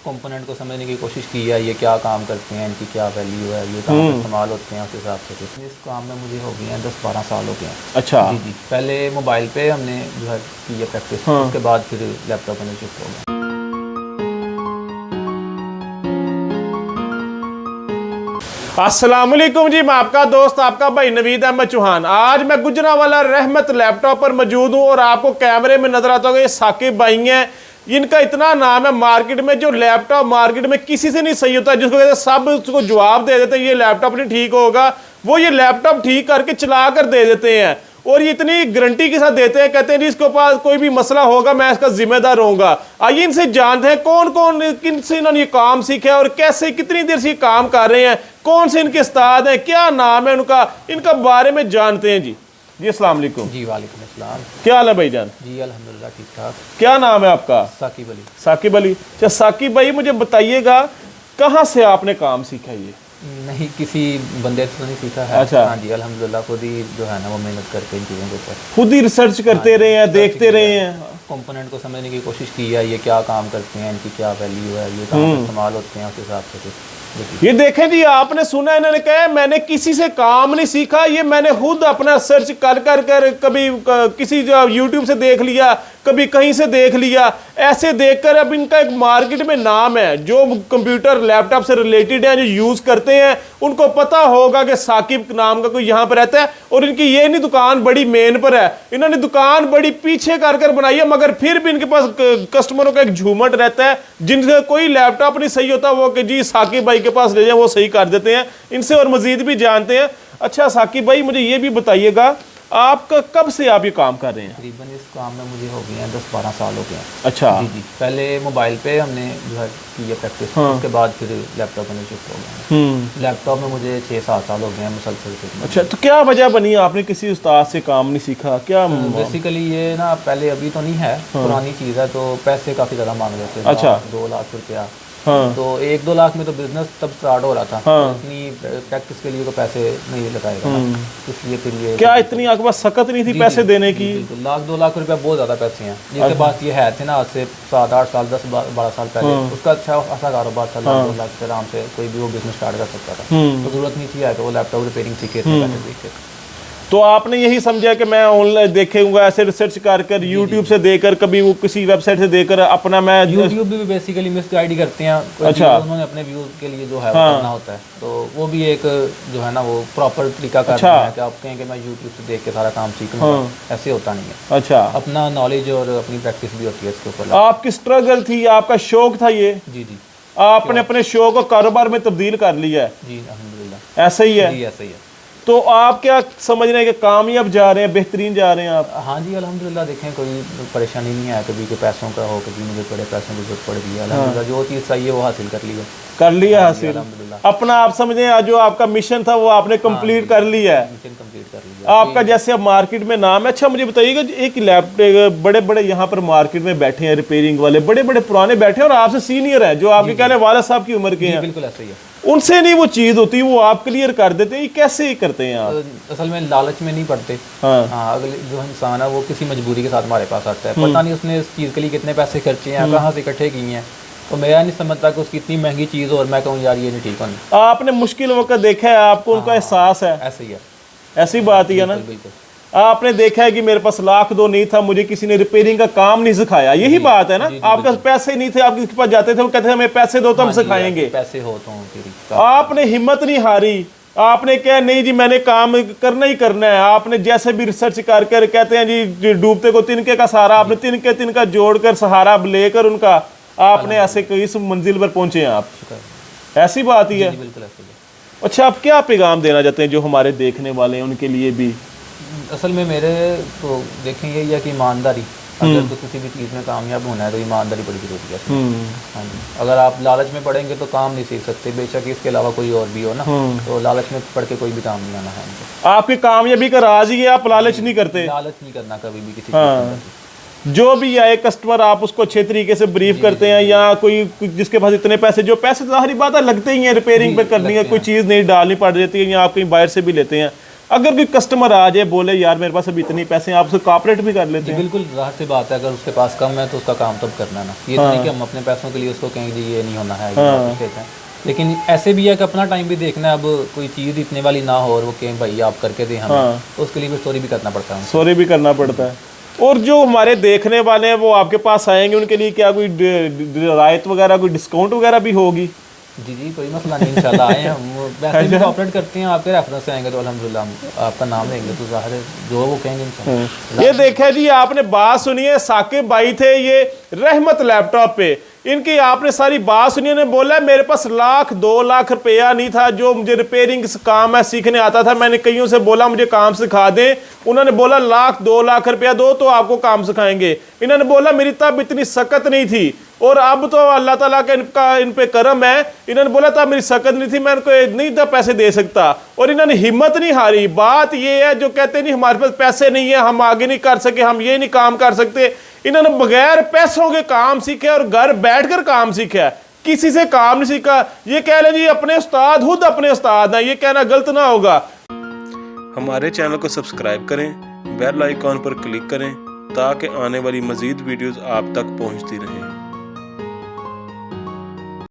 Component को समझने की कोशिश की है, ये क्या काम करते हैं, इनकी क्या वैल्यू है, ये कहाँ पे इस्तेमाल होते हैं, उस हिसाब से। इस काम में मुझे हो गए हैं 10-12 साल हो गए हैं। अच्छा। जी जी, पहले मोबाइल पे हमने जो है की है प्रैक्टिस, उसके बाद फिर लैपटॉप में शिफ्ट हो गया। अस्सलाम वालेकुम जी, मैं आपका दोस्त आपका भाई नवीद अहमद चौहान। आज मैं गुजरांवाला रहमत लैपटॉप पर मौजूद हूँ और आपको कैमरे में नजर आता होगा ये साकिब भाई हैं। इनका इतना नाम है मार्केट में, जो लैपटॉप मार्केट में किसी से नहीं सही होता, जिसको कहते हैं सब उसको जवाब दे देते हैं ये लैपटॉप नहीं ठीक होगा, वो ये लैपटॉप ठीक करके चला कर दे देते हैं और ये इतनी गारंटी के साथ देते हैं, कहते हैं जी इसके पास कोई भी मसला होगा मैं इसका जिम्मेदार रहूंगा। आइए इनसे जानते हैं कौन कौन किन से इन्होंने ये काम सीखा है और कैसे कितनी देर से ये काम कर रहे हैं, कौन से इनके उस्ताद हैं, क्या नाम है उनका, इनका बारे में जानते हैं। जी जी अस्सलाम वालेकुम। जी वालेकुम अस्सलाम। क्या हाल है भाईजान? जी अल्हम्दुलिल्लाह ठीक ठाक। क्या नाम है आपका? साकिब अली। साकिब अली। अच्छा साकिब भाई, मुझे बताइएगा कहाँ से आपने काम सीखा ये? नहीं, किसी बंदे से तो नहीं सीखा है। अच्छा। हाँ जी अल्हम्दुलिल्लाह, खुद ही जो है ना वो मेहनत करके इन चीज़ों के ऊपर खुद ही रिसर्च करते रहे हैं, देखते रहे हैं, कंपोनेंट को समझने की कोशिश की है, ये क्या काम करते हैं, इनकी क्या वैल्यू है, ये कहाँ पे इस्तेमाल होते हैं, उस हिसाब से। ये देखें जी, आपने सुना इन्होंने कहा मैंने किसी से काम नहीं सीखा, ये मैंने खुद अपना सर्च कर कर कर कभी किसी जो यूट्यूब से देख लिया, कभी कहीं से देख लिया, ऐसे देखकर अब इनका एक मार्केट में नाम है। जो कंप्यूटर लैपटॉप से रिलेटेड है, जो यूज करते हैं, उनको पता होगा कि साकिब नाम का कोई यहाँ पर रहता है। और इनकी ये नहीं दुकान बड़ी मेन पर है, इन्होंने दुकान बड़ी पीछे कर कर बनाई है, मगर फिर भी इनके पास कस्टमरों का एक झूमट रहता है। जिनका कोई लैपटॉप नहीं सही होता वो कि जी साकिब भाई के पास ले जाए, वो सही कर देते हैं। इनसे और मजीद भी जानते हैं। अच्छा साकिब भाई, मुझे ये भी बताइएगा आपका कब से आप ये काम कर रहे हैं? तकरीबन इस काम में मुझे हो गए हैं 10-12 साल हो गए हैं। अच्छा। जी जी, पहले मोबाइल पे हमने जो है की है प्रैक्टिस, उसके बाद फिर लैपटॉप में शिफ्ट हो गया। लैपटॉप में मुझे 6-7 साल हो गए हैं मुसलसल से। अच्छा, तो क्या वजह बनी आपने किसी उस्ताद से काम नहीं सीखा? क्या बेसिकली ये ना पहले, अभी तो नहीं है, पुरानी चीज़ है, तो पैसे काफ़ी ज़्यादा मांग रहे थे। अच्छा। 2 लाख रुपया। हाँ। तो 1-2 लाख में तो बिजनेस तब स्टार्ट हो रहा था। हाँ। तो इतनी प्रैक्टिस के लिए तो पैसे नहीं लगाएगा, इसलिए फिर ये क्या इतनी आपके पास सकत नहीं थी पैसे देने की? 1-2 लाख रुपया बहुत ज़्यादा पैसे हैं। जिसके पास ये है थे ना, आज से 7-8 साल 10-12 साल पहले, उसका अच्छा खासा कारोबार था। 1-2 लाख से आराम से कोई भी वो बिजनेस स्टार्ट कर सकता था। तो जरूरत नहीं थी कि वो लैपटॉप रिपेयरिंग सीखे थे। तो आपने यही समझा कि मैं ऑनलाइन देखूंगा, ऐसे रिसर्च कर यूट्यूब से देकर, कभी वो किसी वेबसाइट से देखकर अपना मैं यूट्यूब भी बेसिकली मिसगाइड ही करते हैं। अच्छा। उन्होंने अपने व्यूज के लिए जो है वो करना होता है, तो वो भी एक जो है ना वो प्रॉपर तरीका कर रहा है कि आप कहें कि मैं यूट्यूब से देख के सारा काम सीख लूंगा, ऐसे होता नहीं है। अच्छा। अपना नॉलेज और अपनी प्रैक्टिस भी होती है इसके ऊपर। आपकी स्ट्रगल थी, आपका शौक था ये? जी जी। आपने अपने शौक को कारोबार में तब्दील कर लिया है? जी अल्हम्दुलिल्लाह, ऐसा ही है? जी ऐसा ही है। तो आप क्या समझ रहे हैं कि कामयाब जा रहे हैं, बेहतरीन जा रहे हैं आप? हाँ जी अल्हम्दुलिल्लाह, देखें कोई परेशानी नहीं है कभी कि पैसों का हो, कभी मुझे बड़े पैसों की जरूरत पड़ गई है। अल्हम्दुलिल्लाह जो चीज़ चाहिए वो हासिल कर ली है। कर लिया हासिल अल्हम्दुलिल्लाह। अपना, आप समझे जो आपका मिशन था वो आपने कंप्लीट कर लिया है। मिशन कंप्लीट कर लिया आपका जैसे अब मार्केट में नाम है। अच्छा मुझे बताइएगा, एक लैपटॉप बड़े बड़े यहाँ पर मार्केट में बैठे हैं, रिपेयरिंग वाले बड़े बड़े पुराने बैठे हैं और आपसे सीनियर हैं, जो आपके कहने वाला साहब की उम्र के हैं। बिल्कुल ऐसा ही है। उनसे नहीं वो चीज होती, वो आप क्लियर कर देते हैं। ये कैसे करते हैं आप? असल में लालच में नहीं पड़ते। हाँ। अगले जो इंसान है वो किसी मजबूरी के साथ हमारे पास आता है, पता नहीं उसने इस चीज़ के लिए कितने पैसे खर्चे हैं, कहाँ से इकट्ठे किए हैं, तो मेरा नहीं समझता कि उसकी इतनी महंगी चीज़ और मैं कहूँ यार ये नहीं ठीक होनी। आपने मुश्किल वक्त देखा है, आपको उनका एहसास है। ऐसे ही है। ऐसी बात ही है ना। बिल्कुल। आपने देखा है कि मेरे पास 1-2 नहीं था, मुझे किसी ने रिपेयरिंग का काम नहीं सिखाया, यही बात है ना। आपके पास पैसे नहीं थे, आप किसके पास जाते थे, वो कहते थे हमें पैसे दो तो हम सिखाएंगे। पैसे हो तो आपने हिम्मत नहीं हारी, आपने कहा नहीं जी मैंने काम करना ही करना है। आपने जैसे भी रिसर्च कर कर, कहते हैं जी डूबते को तिनके का सहारा, आपने तिनका जोड़कर सहारा लेकर उनका आपने ऐसे इस मंजिल पर पहुंचे हैं आप। ऐसी बात ही है। बिल्कुल ऐसे ही है। अच्छा, आप क्या पैगाम देना चाहते हैं जो हमारे देखने वाले हैं उनके लिए भी? असल में मेरे तो देखें यही है कि ईमानदारी, अगर तो किसी भी चीज़ में कामयाब होना है तो ईमानदारी बड़ी जरूरी है। हाँ जी, अगर आप लालच में पढ़ेंगे तो काम नहीं सीख सकते, बेशक इसके अलावा कोई और भी हो ना, तो लालच में पढ़ के कोई भी काम नहीं आना है हमको। आपकी कामयाबी का राज ही है आप लालच नहीं करते। लालच नहीं करना कभी भी किसी चीज़ में। जो भी आए कस्टमर आप उसको अच्छे तरीके से ब्रीफ करते हैं, या कोई जिसके पास इतने पैसे, जो पैसे तो सारी बात है लगते ही हैं रिपेयरिंग पे करनी है, कोई चीज़ नहीं डालनी पड़ जाती है, या आप कहीं बाहर से भी लेते हैं, अगर कोई कस्टमर आ जाए बोले यार मेरे पास अभी इतने पैसे हैं, आप उसको कॉपरेट भी कर लेते जी हैं? बिल्कुल, जाहिर सी बात है, अगर उसके पास कम है तो उसका काम तब करना है ना। ये तो नहीं कि हम अपने पैसों के लिए उसको कहेंगे जी ये नहीं होना है, ये वापस लेते हैं। लेकिन ऐसे भी है कि अपना टाइम भी देखना है। अब कोई चीज़ इतने वाली ना हो और वो कहें भाई आप करके दें हमें, तो उसके लिए भी स्टोरी भी करना पड़ता है। सॉरी भी करना पड़ता है। और जो हमारे देखने वाले हैं वो आपके पास आएंगे, उनके लिए क्या कोई रियायत वगैरह, कोई डिस्काउंट वगैरह भी होगी? जी जी, कोई मसला नहीं, इंशाल्लाह आए हम वैसे भी ऑपरेट करते हैं। आपके रेफरेंस से आएंगे तो अल्हम्दुलिल्लाह हम आपका नाम लेंगे तो ज़ाहिर है जो वो कहेंगे इंशाल्लाह। ये देखा जी, आपने बात सुनी है, साकिब भाई थे ये रहमत लैपटॉप पे, इनकी आपने सारी बात सुनी। ने बोला मेरे पास 1,00,000-2,00,000 रुपया नहीं था जो मुझे रिपेयरिंग काम है सीखने आता था। मैंने कईयों से बोला मुझे काम सिखा दें, उन्होंने बोला 1,00,000-2,00,000 रुपया दो तो आपको काम सिखाएंगे। इन्होंने बोला मेरी तब इतनी सकत नहीं थी, और अब तो अल्लाह ताला का इन पे करम है। इन्होंने बोला तब मेरी सकत नहीं थी, मैं इनको नहीं था पैसे दे सकता, और इन्होंने हिम्मत नहीं हारी। बात ये है जो कहते नहीं हमारे पास पैसे नहीं है, हम आगे नहीं कर सके, हम ये नहीं काम कर सकते, इन्होंने बगैर पैसों के काम सीखे और घर बैठकर काम सीखा, किसी से काम नहीं सीखा। ये कह लें जी अपने उस्ताद, खुद अपने उस्ताद हैं, ये कहना गलत ना होगा। हमारे चैनल को सब्सक्राइब करें, बेल आइकॉन पर क्लिक करें ताकि आने वाली मजीद वीडियोस आप तक पहुंचती रहें।